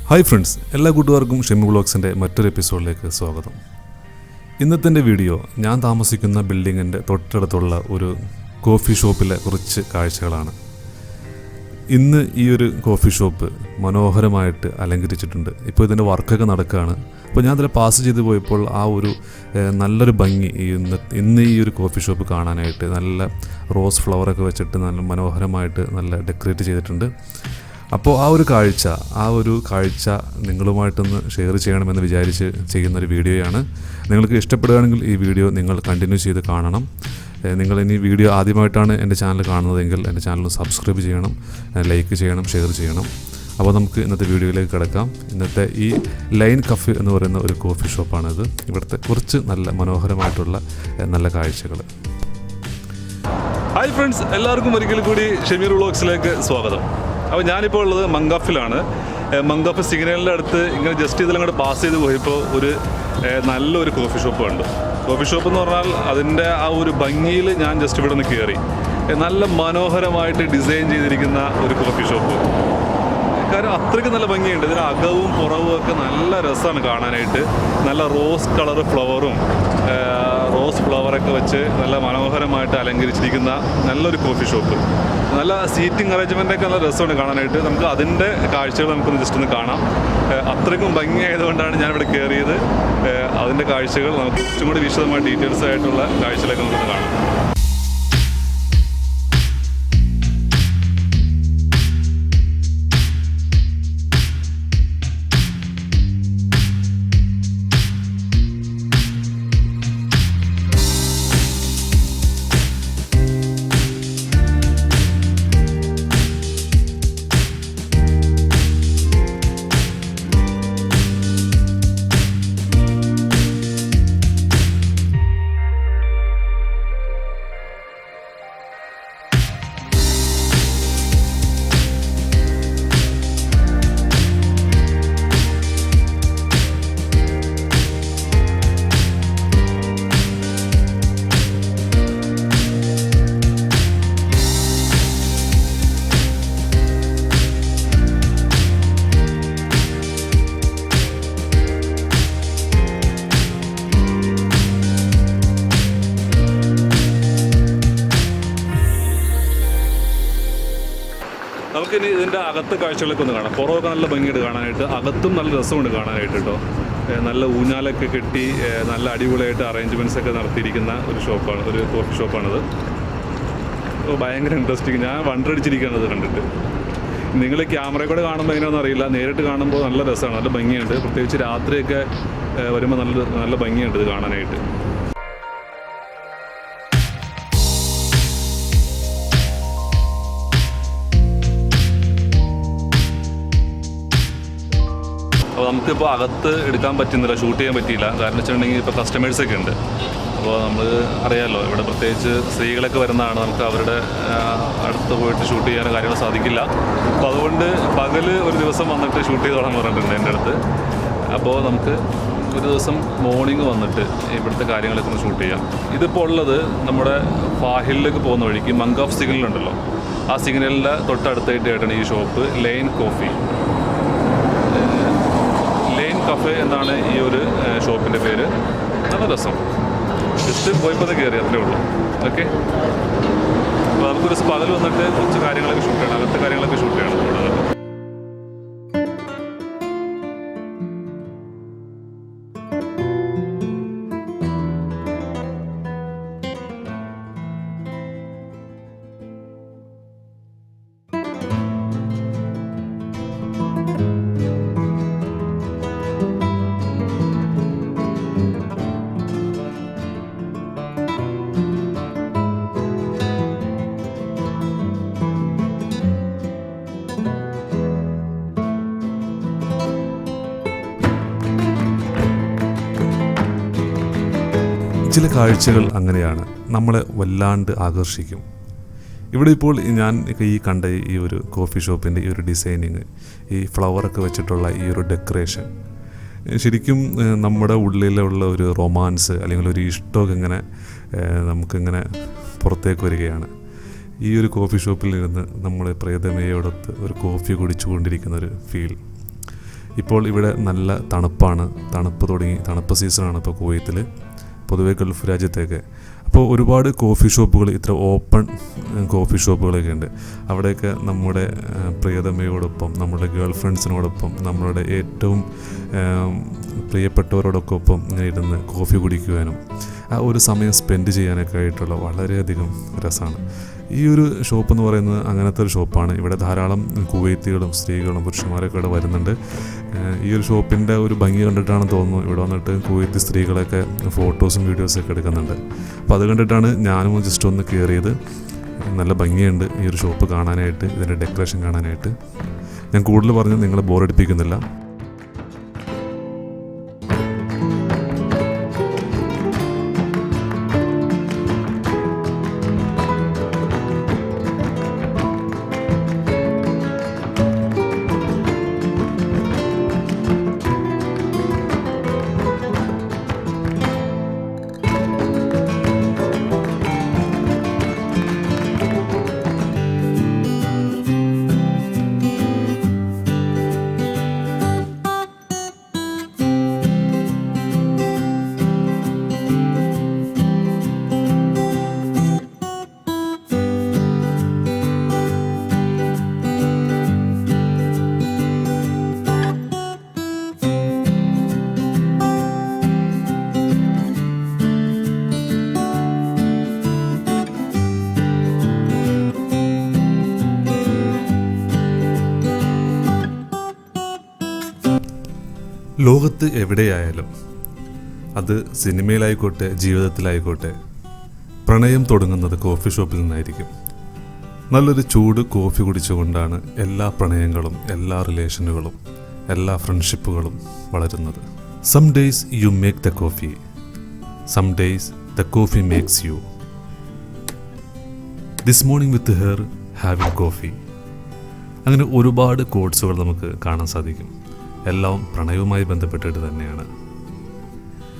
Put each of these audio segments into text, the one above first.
Hi friends, എല്ലാ കൂട്ടുകാർക്കും ഷെമി വ്ളോഗ്സിൻ്റെ മറ്റൊരു എപ്പിസോഡിലേക്ക് സ്വാഗതം. ഇന്നത്തെ വീഡിയോ ഞാൻ താമസിക്കുന്ന ബിൽഡിങ്ങിൻ്റെ തൊട്ടടുത്തുള്ള ഒരു കോഫി ഷോപ്പിലെ കുറച്ച് കാഴ്ചകളാണ്. ഇന്ന് ഈ ഒരു കോഫി ഷോപ്പ് മനോഹരമായിട്ട് അലങ്കരിച്ചിട്ടുണ്ട്. ഇപ്പോൾ ഇതിൻ്റെ വർക്കൊക്കെ നടക്കുകയാണ്. അപ്പോൾ ഞാൻ അതിൽ പാസ് ചെയ്ത് പോയപ്പോൾ ആ ഒരു നല്ലൊരു ഭംഗി ഇന്ന് ഈ ഒരു കോഫി ഷോപ്പ് കാണാനായിട്ട് നല്ല റോസ് ഫ്ലവറൊക്കെ വെച്ചിട്ട് നല്ല മനോഹരമായിട്ട് നല്ല ഡെക്കറേറ്റ് ചെയ്തിട്ടുണ്ട്. അപ്പോൾ ആ ഒരു കാഴ്ച നിങ്ങളുമായിട്ടൊന്ന് ഷെയർ ചെയ്യണമെന്ന് വിചാരിച്ച് ചെയ്യുന്നൊരു വീഡിയോയാണ്. നിങ്ങൾക്ക് ഇഷ്ടപ്പെടുകയാണെങ്കിൽ ഈ വീഡിയോ നിങ്ങൾ കണ്ടിന്യൂ ചെയ്ത് കാണണം. നിങ്ങൾ ഇനി വീഡിയോ ആദ്യമായിട്ടാണ് എൻ്റെ ചാനൽ കാണുന്നതെങ്കിൽ എൻ്റെ ചാനൽ സബ്സ്ക്രൈബ് ചെയ്യണം, ലൈക്ക് ചെയ്യണം, ഷെയർ ചെയ്യണം. അപ്പോൾ നമുക്ക് ഇന്നത്തെ വീഡിയോയിലേക്ക് കിടക്കാം. ഇന്നത്തെ ഈ ലൈൻ കഫേ എന്ന് പറയുന്ന ഒരു കോഫി ഷോപ്പാണിത്. ഇവിടുത്തെ കുറച്ച് നല്ല മനോഹരമായിട്ടുള്ള നല്ല കാഴ്ചകൾ. ഹായ് ഫ്രണ്ട്സ്, എല്ലാവർക്കും ഒരിക്കൽ കൂടി ഷെമീർ വ്ളോഗ്സിലേക്ക് സ്വാഗതം. അപ്പോൾ ഞാനിപ്പോൾ ഉള്ളത് മംഗാഫിലാണ്. മംഗാഫ് സിഗ്നലിൻ്റെ അടുത്ത് ഇങ്ങനെ ജസ്റ്റ് ഇതിലങ്ങോട്ട് പാസ് ചെയ്ത് പോയപ്പോൾ ഒരു നല്ലൊരു കോഫി ഷോപ്പ് കണ്ടു. കോഫി ഷോപ്പ് എന്ന് പറഞ്ഞാൽ അതിൻ്റെ ആ ഒരു ഭംഗിയിൽ ഞാൻ ജസ്റ്റ് ഇവിടെ നിന്ന് കയറി. നല്ല മനോഹരമായിട്ട് ഡിസൈൻ ചെയ്തിരിക്കുന്ന ഒരു കോഫി ഷോപ്പ്. കാരണം അത്രയ്ക്ക് നല്ല ഭംഗിയുണ്ട്. ഇതിന് അകവും പുറവും ഒക്കെ നല്ല രസമാണ് കാണാനായിട്ട്. നല്ല റോസ് കളർ റോസ് ഫ്ലവറൊക്കെ വെച്ച് നല്ല മനോഹരമായിട്ട് അലങ്കരിച്ചിരിക്കുന്ന നല്ലൊരു കോഫി ഷോപ്പ്. നല്ല സീറ്റിംഗ് അറേഞ്ച്മെൻ്റൊക്കെ നല്ല രസമാണ് കാണാനായിട്ട്. നമുക്ക് അതിൻ്റെ കാഴ്ചകൾ നമുക്കൊന്ന് ജസ്റ്റ് ഒന്ന് കാണാം. അത്രയ്ക്കും ഭംഗിയായതുകൊണ്ടാണ് ഞാനിവിടെ കയറിയത്. അതിൻ്റെ കാഴ്ചകൾ നമുക്ക് കുറച്ചും കൂടി വിശദമായ ഡീറ്റെയിൽസ് ആയിട്ടുള്ള കാഴ്ചകളൊക്കെ നമുക്കൊന്ന് കാണാം. നമുക്കിനി ഇതിൻ്റെ അകത്ത് കാഴ്ചകളൊക്കെ ഒന്ന് കാണാം. പുറമൊക്കെ നല്ല ഭംഗിയുണ്ട് കാണാനായിട്ട്, അകത്തും നല്ല രസമുണ്ട് കാണാനായിട്ട് കേട്ടോ. നല്ല ഊഞ്ഞാലൊക്കെ കെട്ടി നല്ല അടിപൊളിയായിട്ട് അറേഞ്ച്മെൻറ്റ്സ് ഒക്കെ നടത്തിയിരിക്കുന്ന ഒരു കോഫി ഷോപ്പാണിത്. അപ്പോൾ ഭയങ്കര ഇൻട്രസ്റ്റിങ്. ഞാൻ വണ്ടടിച്ചിരിക്കുകയാണ് ഇത് കണ്ടിട്ട്. നിങ്ങൾ ക്യാമറയിൽ കൂടെ കാണുമ്പോൾ എങ്ങനെയാണെന്ന് അറിയില്ല, നേരിട്ട് കാണുമ്പോൾ നല്ല രസമാണ്, നല്ല ഭംഗിയുണ്ട്. പ്രത്യേകിച്ച് രാത്രിയൊക്കെ വരുമ്പോൾ നല്ല ഭംഗിയുണ്ട് ഇത് കാണാനായിട്ട്. അപ്പോൾ നമുക്കിപ്പോൾ അകത്ത് എടുക്കാൻ പറ്റുന്നില്ല, ഷൂട്ട് ചെയ്യാൻ പറ്റിയില്ല. കാരണം വെച്ചിട്ടുണ്ടെങ്കിൽ ഇപ്പോൾ കസ്റ്റമേഴ്സൊക്കെ ഉണ്ട്. അപ്പോൾ നമ്മൾ അറിയാമല്ലോ, ഇവിടെ പ്രത്യേകിച്ച് സ്ത്രീകളൊക്കെ വരുന്നതാണ്. നമുക്ക് അവരുടെ അടുത്ത് പോയിട്ട് ഷൂട്ട് ചെയ്യാനോ കാര്യങ്ങൾ സാധിക്കില്ല. അപ്പോൾ അതുകൊണ്ട് പകൽ ഒരു ദിവസം വന്നിട്ട് ഷൂട്ട് ചെയ്തോളാൻ പറഞ്ഞിട്ടുണ്ട് എൻ്റെ അടുത്ത്. അപ്പോൾ നമുക്ക് ഒരു ദിവസം മോർണിംഗ് വന്നിട്ട് ഇവിടുത്തെ കാര്യങ്ങളൊക്കെ ഒന്ന് ഷൂട്ട് ചെയ്യാം. ഇതിപ്പോൾ ഉള്ളത് നമ്മുടെ ഫാഹിലിലേക്ക് പോകുന്ന വഴിക്ക് മംഗാഫ് സിഗ്നലുണ്ടല്ലോ, ആ സിഗ്നലിൻ്റെ തൊട്ടടുത്തായിട്ടാണ് ഈ ഷോപ്പ്. ലൈൻ കഫേ എന്നാണ് ഈ ഒരു ഷോപ്പിൻ്റെ പേര്. നല്ല രസം. ജസ്റ്റ് പോയപ്പോൾ കയറി, അത്രേ ഉള്ളൂ. ഓക്കെ, അപ്പോൾ നമുക്കൊരു പകൽ വന്നിട്ട് കുറച്ച് കാര്യങ്ങളൊക്കെ ഷൂട്ട് ചെയ്യണം, അങ്ങനത്തെ കാര്യങ്ങളൊക്കെ ഷൂട്ട് ചെയ്യണം കൂടുതൽ. ചില കാഴ്ചകൾ അങ്ങനെയാണ്, നമ്മളെ വല്ലാണ്ട് ആകർഷിക്കും. ഇവിടെ ഇപ്പോൾ ഞാൻ കണ്ട ഈ ഒരു കോഫി ഷോപ്പിൻ്റെ ഈ ഒരു ഡിസൈനിങ്, ഈ ഫ്ലവറൊക്കെ വെച്ചിട്ടുള്ള ഈ ഒരു ഡെക്കറേഷൻ ശരിക്കും നമ്മുടെ ഉള്ളിലുള്ള ഒരു റൊമാൻസ് അല്ലെങ്കിൽ ഒരു ഇഷ്ടമൊക്കെ ഇങ്ങനെ നമുക്കിങ്ങനെ പുറത്തേക്ക് വരികയാണ്. ഈ ഒരു കോഫി ഷോപ്പിൽ ഇരുന്ന് നമ്മൾ പ്രിയതമയോടൊത്ത് ഒരു കോഫി കുടിച്ചുകൊണ്ടിരിക്കുന്നൊരു ഫീൽ. ഇപ്പോൾ ഇവിടെ നല്ല തണുപ്പാണ്, തണുപ്പ് സീസണാണ് ഇപ്പോൾ കുവൈത്തിൽ, പൊതുവെ ഗൾഫ് രാജ്യത്തേക്ക്. അപ്പോൾ ഒരുപാട് കോഫി ഷോപ്പുകൾ, ഇത്ര ഓപ്പൺ കോഫി ഷോപ്പുകളൊക്കെ ഉണ്ട്. അവിടെയൊക്കെ നമ്മുടെ പ്രിയതമയോടൊപ്പം, നമ്മുടെ ഗേൾ ഫ്രണ്ട്സിനോടൊപ്പം, നമ്മളുടെ ഏറ്റവും പ്രിയപ്പെട്ടവരോടൊപ്പം ഇങ്ങനെ ഇരുന്ന് കോഫി കുടിക്കുവാനും ആ ഒരു സമയം സ്പെൻഡ് ചെയ്യാനൊക്കെ ആയിട്ടുള്ള വളരെയധികം രസമാണ്. ഈ ഒരു ഷോപ്പ് എന്ന് പറയുന്നത് അങ്ങനത്തെ ഒരു ഷോപ്പാണ്. ഇവിടെ ധാരാളം കുവൈത്തികളും സ്ത്രീകളും പുരുഷന്മാരൊക്കെ ഇവിടെ വരുന്നുണ്ട്. ഈ ഒരു ഷോപ്പിൻ്റെ ഒരു ഭംഗി കണ്ടിട്ടാണെന്ന് തോന്നുന്നു ഇവിടെ വന്നിട്ട് കുവൈത്തി സ്ത്രീകളൊക്കെ ഫോട്ടോസും വീഡിയോസൊക്കെ എടുക്കുന്നുണ്ട്. അപ്പോൾ അത് കണ്ടിട്ടാണ് ഞാനും ജസ്റ്റ് ഒന്ന് കയറിയത്. നല്ല ഭംഗിയുണ്ട് ഈ ഒരു ഷോപ്പ് കാണാനായിട്ട്, ഇതിൻ്റെ ഡെക്കറേഷൻ കാണാനായിട്ട്. ഞാൻ കൂടുതൽ പറഞ്ഞ് നിങ്ങളെ ബോറടിപ്പിക്കുന്നില്ല. ലോകത്ത് എവിടെയായാലും, അത് സിനിമയിലായിക്കോട്ടെ ജീവിതത്തിലായിക്കോട്ടെ, പ്രണയം തുടങ്ങുന്നത് കോഫി ഷോപ്പിൽ നിന്നായിരിക്കും. നല്ലൊരു ചൂട് കോഫി കുടിച്ചുകൊണ്ടാണ് എല്ലാ പ്രണയങ്ങളും, എല്ലാ റിലേഷനുകളും, എല്ലാ ഫ്രണ്ട്ഷിപ്പുകളും വളരുന്നത്. Some days you make the coffee, some days the coffee makes you. This morning with her having coffee. അങ്ങനെ ഒരുപാട് കോട്സുകൾ നമുക്ക് കാണാൻ സാധിക്കും. എല്ലാം പ്രണയവുമായി ബന്ധപ്പെട്ടിട്ട് തന്നെയാണ്.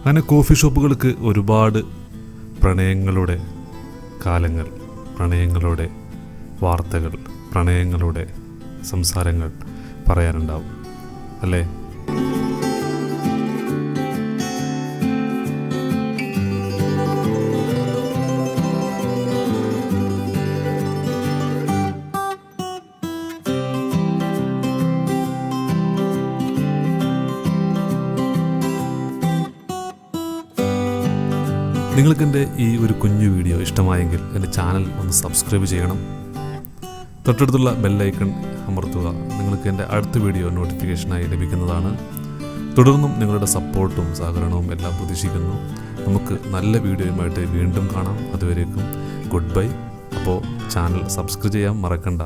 അങ്ങനെ കോഫി ഷോപ്പുകൾക്ക് ഒരുപാട് പ്രണയങ്ങളുടെ കാലങ്ങൾ, പ്രണയങ്ങളുടെ വാർത്തകൾ, പ്രണയങ്ങളുടെ സംസാരങ്ങൾ പറയാനുണ്ടാവും അല്ലേ? നിങ്ങൾക്കെൻ്റെ ഈ ഒരു കുഞ്ഞു വീഡിയോ ഇഷ്ടമായെങ്കിൽ എൻ്റെ ചാനൽ ഒന്ന് സബ്സ്ക്രൈബ് ചെയ്യണം. തൊട്ടടുത്തുള്ള ബെല്ലൈക്കൺ അമർത്തുക. നിങ്ങൾക്ക് എൻ്റെ അടുത്ത വീഡിയോ നോട്ടിഫിക്കേഷനായി ലഭിക്കുന്നതാണ്. തുടർന്നും നിങ്ങളുടെ സപ്പോർട്ടും സഹകരണവും എല്ലാം പ്രതീക്ഷിക്കുന്നു. നമുക്ക് നല്ല വീഡിയോയുമായിട്ട് വീണ്ടും കാണാം. അതുവരേക്കും ഗുഡ് ബൈ. അപ്പോൾ ചാനൽ സബ്സ്ക്രൈബ് ചെയ്യാൻ മറക്കണ്ട.